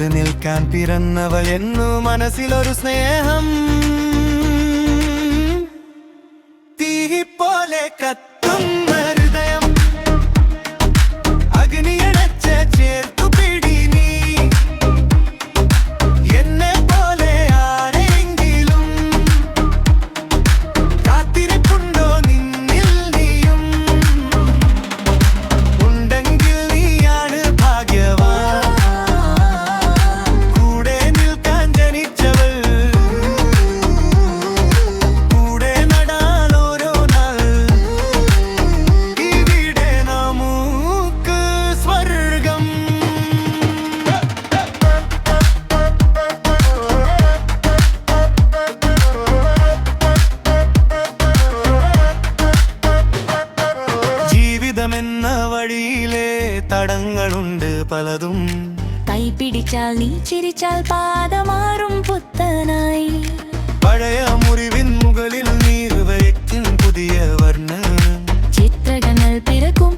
ചേർത്ത് നിൽക്കാൻ പിറന്നവൾ എന്നു മനസ്സിലൊരു സ്നേഹം തീ പോലെ കത്തും ഹൃദയം അഗ്നിയടച്ച ചേർത്തു പിടി നീ എന്നെ പോലെ ആരെങ്കിലും കാത്തിരിപ്പുണ്ടോ നിന്നിൽ നീയും ഉണ്ടെങ്കിൽ നീയാണ് ഭാഗ്യവാൻ കൂടെ നിൽക്കാൻ ജനിച്ചവൾ കൂടെ നടാൻ ഓരോ നാൾ ഇവിടെ നമുക്ക് സ്വർഗം ജീവിതമെന്ന വഴിയിലെ തടങ്ങളുണ്ട് പലതും കൈ പിടിച്ചാൽ നീ ചിരിച്ചാൽ പാദമാറും പുത്തനായി പഴയ മുറിവിൻ മുകളിൽ നീർ വയ്ക്കും പുതിയ വർണ്ണ ചിത്രങ്ങൾ പിറക്കും